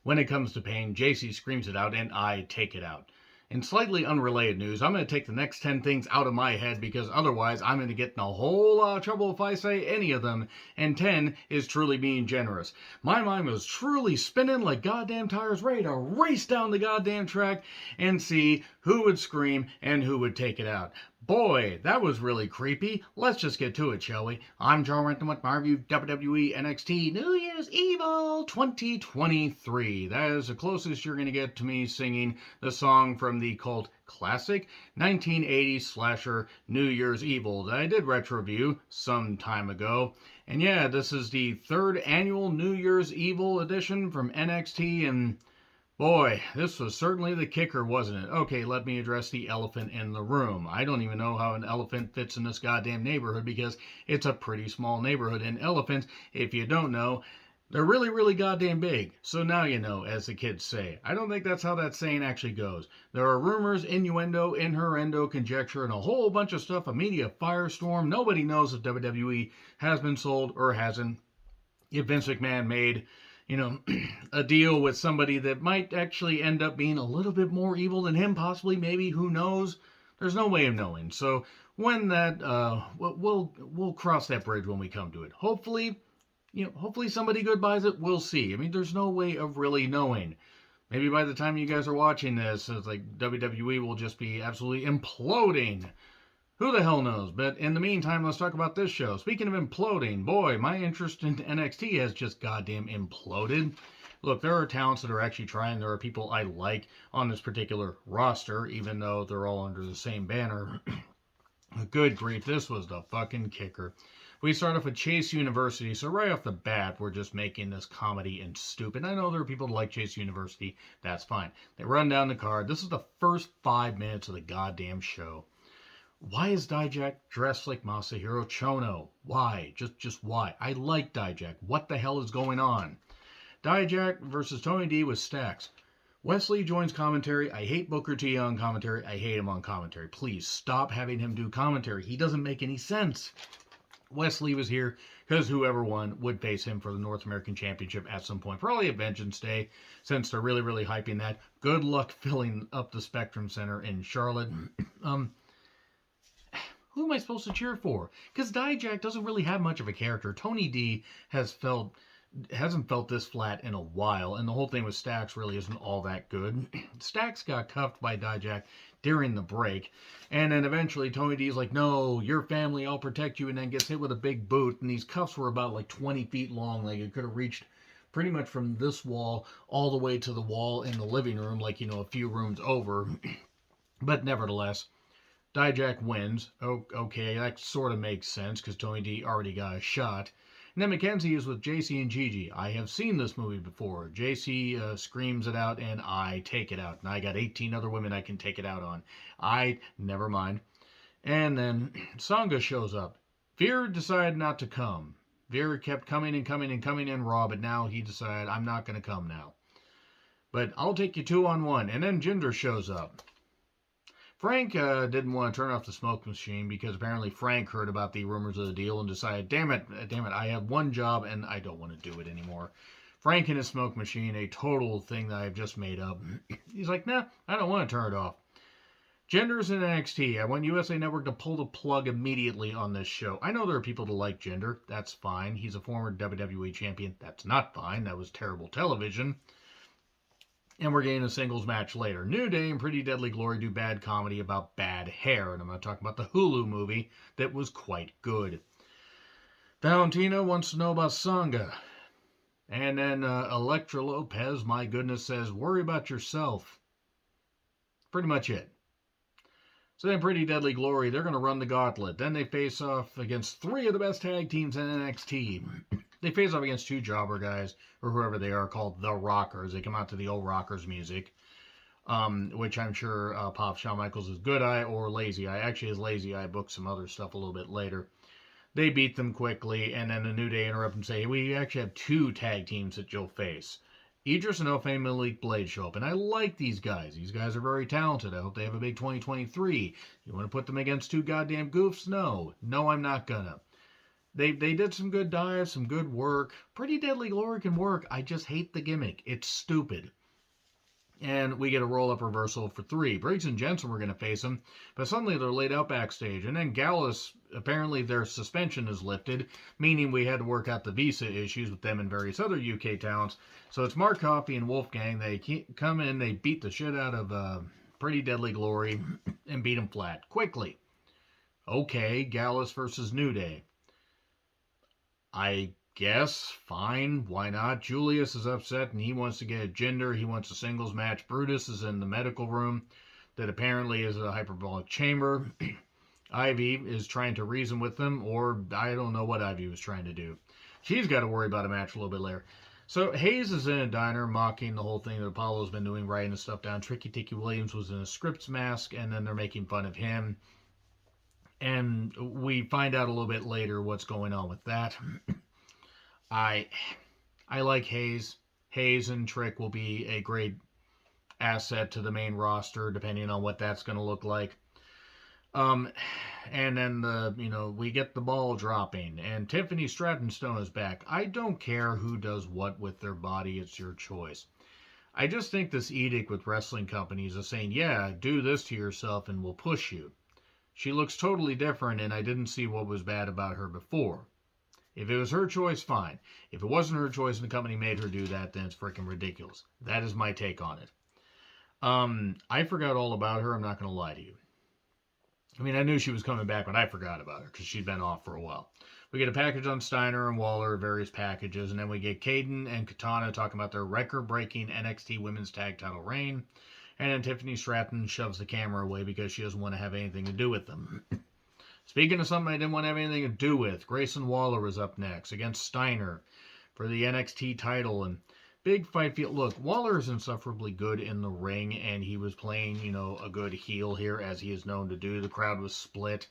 When it comes to pain, JC screams it out and I take it out. In slightly unrelated news, I'm going to take the next 10 things out of my head because otherwise I'm going to get in a whole lot of trouble if I say any of them, and 10 is truly being generous. My mind was truly spinning like goddamn tires, ready to race down the goddamn track and see who would scream and who would take it out. Boy, that was really creepy. Let's just get to it, shall we? I'm Joe Rant with my review WWE NXT New Year's Evil 2023. That is the closest you're going to get to me singing the song from the cult classic 1980s slasher New Year's Evil that I did retro review some time ago. And yeah, this is the third annual New Year's Evil edition from NXT, and boy, this was certainly the kicker, wasn't it? Okay, let me address the elephant in the room. I don't even know how an elephant fits in this goddamn neighborhood because it's a pretty small neighborhood. And elephants, if you don't know, they're really, really goddamn big. So now you know, as the kids say. I don't think that's how that saying actually goes. There are rumors, innuendo, innuendo, conjecture, and a whole bunch of stuff, a media firestorm. Nobody knows if WWE has been sold or hasn't. If Vince McMahon made a deal with somebody that might actually end up being a little bit more evil than him, possibly, maybe, who knows? There's no way of knowing. So when that, we'll cross that bridge when we come to it. Hopefully somebody good buys it. We'll see. I mean, there's no way of really knowing. Maybe by the time you guys are watching this, it's like WWE will just be absolutely imploding. Who the hell knows? But in the meantime, let's talk about this show. Speaking of imploding, boy, my interest in NXT has just goddamn imploded. Look, there are talents that are actually trying. There are people I like on this particular roster, even though they're all under the same banner. Good grief, this was the fucking kicker. We start off with Chase University, so right off the bat, we're just making this comedy and stupid. I know there are people that like Chase University. That's fine. They run down the card. This is the first 5 minutes of the goddamn show. Why is Dijak dressed like Masahiro Chono? Why? Just why? I like Dijak. What the hell is going on? Dijak versus Tony D with Stacks. Wesley joins commentary. I hate Booker T on commentary. I hate him on commentary. Please stop having him do commentary. He doesn't make any sense. Wesley was here because whoever won would face him for the North American Championship at some point. Probably at Vengeance Day, since they're really, really hyping that. Good luck filling up the Spectrum Center in Charlotte. Who am I supposed to cheer for? Because Dijak doesn't really have much of a character. Tony D hasn't felt this flat in a while, and the whole thing with Stacks really isn't all that good. Stacks got cuffed by Dijak during the break, and then eventually Tony D's like, no, your family, I'll protect you, and then gets hit with a big boot, and these cuffs were about like 20 feet long, like it could have reached pretty much from this wall all the way to the wall in the living room, like, a few rooms over. But nevertheless, Dijak wins. Okay, that sort of makes sense because Tony D already got a shot. And then Mackenzie is with JC and Gigi. I have seen this movie before. JC screams it out and I take it out. And I got 18 other women I can take it out on. Never mind. And then Sangha shows up. Veer decided not to come. Veer kept coming and coming and coming in Raw, but now he decided, I'm not going to come now. But I'll take you 2-on-1. And then Jinder shows up. Frank didn't want to turn off the smoke machine because apparently Frank heard about the rumors of the deal and decided, damn it, I have one job and I don't want to do it anymore. Frank and his smoke machine, a total thing that I've just made up. He's like, nah, I don't want to turn it off. Jinder's in NXT. I want USA Network to pull the plug immediately on this show. I know there are people that like Jinder. That's fine. He's a former WWE champion. That's not fine. That was terrible television. And we're getting a singles match later. New Day and Pretty Deadly Glory do bad comedy about bad hair. And I'm going to talk about the Hulu movie that was quite good. Valentina wants to know about Sangha. And then Elektra Lopez, my goodness, says, worry about yourself. Pretty much it. So then Pretty Deadly Glory, they're going to run the gauntlet. Then they face off against 3 of the best tag teams in NXT. They face off against 2 jobber guys, or whoever they are, called The Rockers. They come out to the old Rockers music, which I'm sure Pop Shawn Michaels is Good Eye or Lazy Eye. Actually, his Lazy Eye booked some other stuff a little bit later. They beat them quickly, and then the New Day interrupt and say, we actually have 2 tag teams that you'll face. Idris and Ofe Malik Blade show up, and I like these guys. These guys are very talented. I hope they have a big 2023. You want to put them against 2 goddamn goofs? No, I'm not gonna. They did some good dives, some good work. Pretty Deadly Glory can work. I just hate the gimmick. It's stupid. And we get a roll-up reversal for 3. Briggs and Jensen were going to face him, but suddenly they're laid out backstage. And then Gallus, apparently their suspension is lifted, meaning we had to work out the visa issues with them and various other UK talents. So it's Mark Coffey and Wolfgang. They come in, they beat the shit out of Pretty Deadly Glory and beat them flat quickly. Okay, Gallus versus New Day. I guess, fine, why not? Julius is upset and he wants to get a Jinder. He wants a singles match. Brutus is in the medical room that apparently is a hyperbolic chamber. Ivy is trying to reason with them, or I don't know what Ivy was trying to do. She's got to worry about a match a little bit later. So Hayes is in a diner mocking the whole thing that Apollo's been doing, writing the stuff down. Tricky Dicky Williams was in a Scripps mask, and then they're making fun of him. And we find out a little bit later what's going on with that. I like Hayes. Hayes and Trick will be a great asset to the main roster, depending on what that's going to look like. And then we get the ball dropping, and Tiffany Stratton Stone is back. I don't care who does what with their body; it's your choice. I just think this edict with wrestling companies is saying, yeah, do this to yourself and we'll push you. She looks totally different, and I didn't see what was bad about her before. If it was her choice, fine. If it wasn't her choice and the company made her do that, then it's freaking ridiculous. That is my take on it. I forgot all about her. I'm not going to lie to you. I mean, I knew she was coming back, but I forgot about her because she'd been off for a while. We get a package on Steiner and Waller, various packages, and then we get Caden and Katana talking about their record-breaking NXT Women's Tag Title reign. And then Tiffany Stratton shoves the camera away because she doesn't want to have anything to do with them. Speaking of something I didn't want to have anything to do with, Grayson Waller is up next against Steiner for the NXT title. And big fight field. Look, Waller is insufferably good in the ring, and he was playing, a good heel here, as he is known to do. The crowd was split.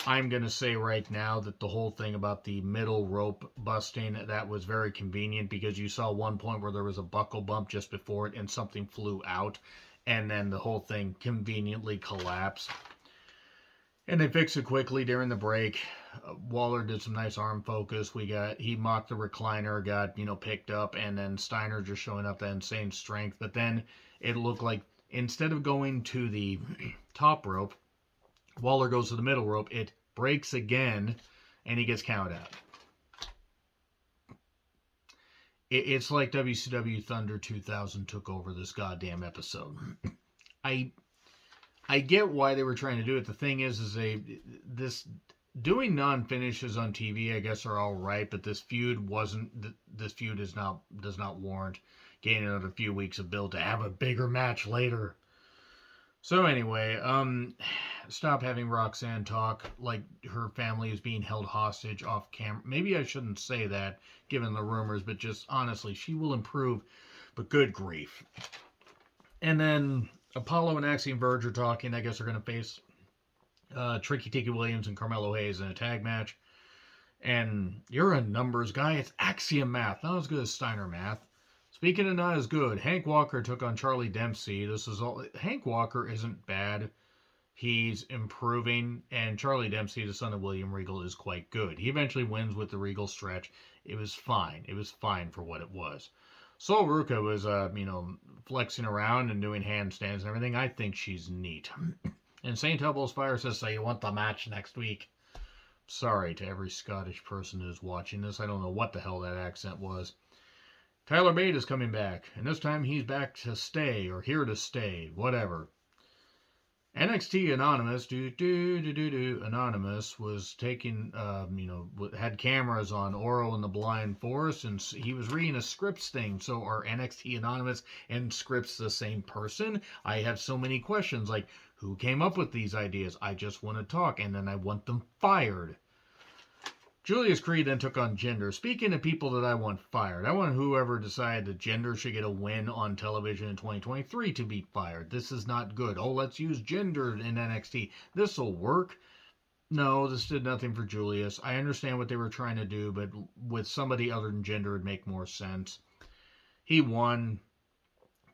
I'm going to say right now that the whole thing about the middle rope busting, that was very convenient because you saw one point where there was a buckle bump just before it and something flew out, and then the whole thing conveniently collapsed. And they fixed it quickly during the break. Waller did some nice arm focus. He mocked the recliner, got, picked up, and then Steiner just showing up that insane strength. But then it looked like instead of going to the top rope, Waller goes to the middle rope. It breaks again, and he gets counted out. It's like WCW Thunder 2000 took over this goddamn episode. I get why they were trying to do it. The thing is doing non-finishes on TV, I guess, are all right, but this feud does not warrant getting another few weeks of build to have a bigger match later. So anyway, stop having Roxanne talk like her family is being held hostage off camera. Maybe I shouldn't say that, given the rumors, but just honestly, she will improve, but good grief. And then Apollo and Axiom Verge are talking. I guess they're going to face Tricky Dicky Williams and Carmelo Hayes in a tag match. And you're a numbers guy. It's Axiom math, not as good as Steiner math. Speaking of not as good, Hank Walker took on Charlie Dempsey. Hank Walker isn't bad. He's improving, and Charlie Dempsey, the son of William Regal, is quite good. He eventually wins with the Regal stretch. It was fine. It was fine for what it was. Sol Ruca was, flexing around and doing handstands and everything. I think she's neat. And St. Elbows Fire says, so you want the match next week? Sorry to every Scottish person who's watching this. I don't know what the hell that accent was. Tyler Bate is coming back, and this time he's back to stay, or here to stay, whatever. NXT Anonymous, Anonymous was taking, had cameras on Oro and the Blind Forest, and he was reading a Scripps thing. So are NXT Anonymous and Scripps the same person? I have so many questions, like, who came up with these ideas? I just want to talk, and then I want them fired. Julius Creed then took on Jinder. Speaking of people that I want fired, I want whoever decided that Jinder should get a win on television in 2023 to be fired. This is not good. Oh, let's use Jinder in NXT. This will work. No, this did nothing for Julius. I understand what they were trying to do, but with somebody other than Jinder, it'd make more sense. He won.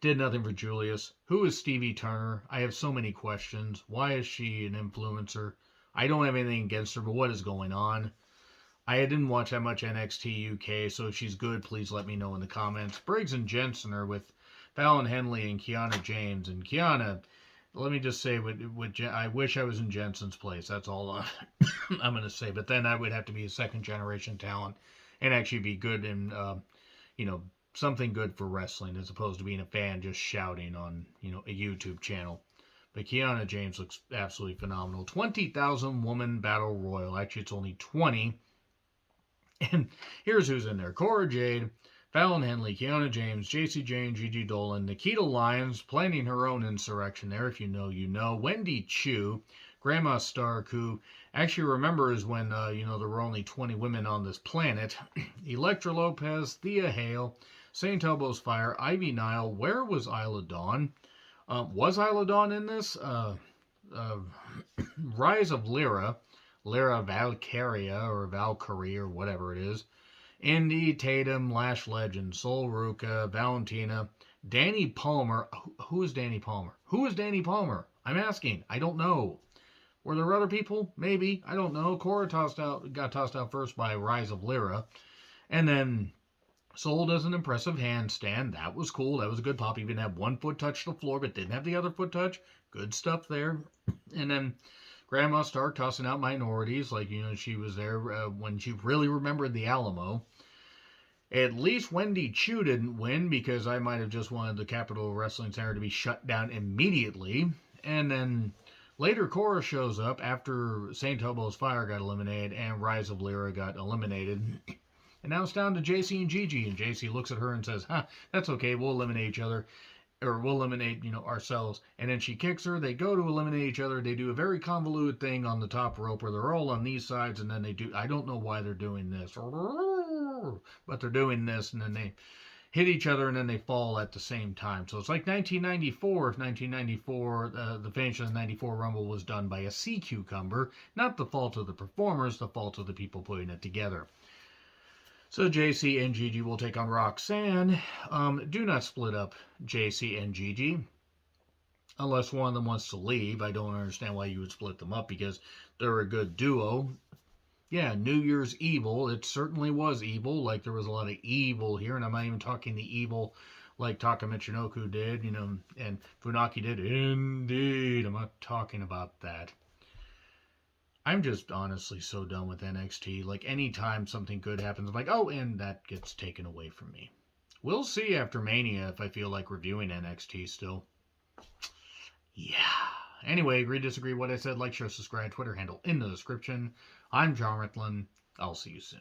Did nothing for Julius. Who is Stevie Turner? I have so many questions. Why is she an influencer? I don't have anything against her, but what is going on? I didn't watch that much NXT UK, so if she's good, please let me know in the comments. Briggs and Jensen are with Fallon Henley and Kiana James. And Kiana, let me just say, I wish I was in Jensen's place. That's all I'm going to say. But then I would have to be a second generation talent and actually be good in, you know, something good for wrestling as opposed to being a fan just shouting on, a YouTube channel. But Kiana James looks absolutely phenomenal. 20,000 woman battle royal. Actually, it's only 20. And here's who's in there. Cora Jade, Fallon Henley, Kiana James, JC Jane, Gigi Dolan, Nikita Lyons, planning her own insurrection there. If you know, you know. Wendy Chu, Grandma Stark, who actually remembers when, there were only 20 women on this planet. Elektra Lopez, Thea Hale, St. Elbows Fire, Ivy Nile. Where was Isla Dawn? Was Isla Dawn in this? Rise of Lyra Valkyria or Valkyrie or whatever it is. Indy, Tatum, Lash Legend, Sol Ruka, Valentina, Danny Palmer. Who is Danny Palmer? Who is Danny Palmer? I'm asking. I don't know. Were there other people? Maybe. I don't know. Cora got tossed out first by Rise of Lyra. And then Sol does an impressive handstand. That was cool. That was a good pop. Even had one foot touch the floor, but didn't have the other foot touch. Good stuff there. And then Grandma Stark tossing out minorities, like, she was there when she really remembered the Alamo. At least Wendy Chu didn't win because I might have just wanted the Capitol Wrestling Center to be shut down immediately. And then later Cora shows up after St. Elbows Fire got eliminated and Rise of Lyra got eliminated. And now it's down to JC and Gigi. And JC looks at her and says, that's okay, we'll eliminate each other. Or we'll eliminate, ourselves. And then she kicks her. They go to eliminate each other. They do a very convoluted thing on the top rope where they're all on these sides, and then they do. I don't know why they're doing this, but they're doing this, and then they hit each other, and then they fall at the same time. So it's like 1994. If 1994, the finish of the '94 Rumble was done by a sea cucumber, not the fault of the performers, the fault of the people putting it together. So JC and Gigi will take on Roxanne. Do not split up JC and Gigi. Unless one of them wants to leave. I don't understand why you would split them up because they're a good duo. Yeah, New Year's Evil. It certainly was evil. Like there was a lot of evil here. And I'm not even talking the evil like Taka Michinoku did, and Funaki did. Indeed. I'm not talking about that. I'm just honestly so done with NXT. Like, anytime something good happens, I'm like, oh, and that gets taken away from me. We'll see after Mania if I feel like reviewing NXT still. Yeah. Anyway, agree, disagree, what I said, like, share, subscribe, Twitter handle in the description. I'm John Ritlin. I'll see you soon.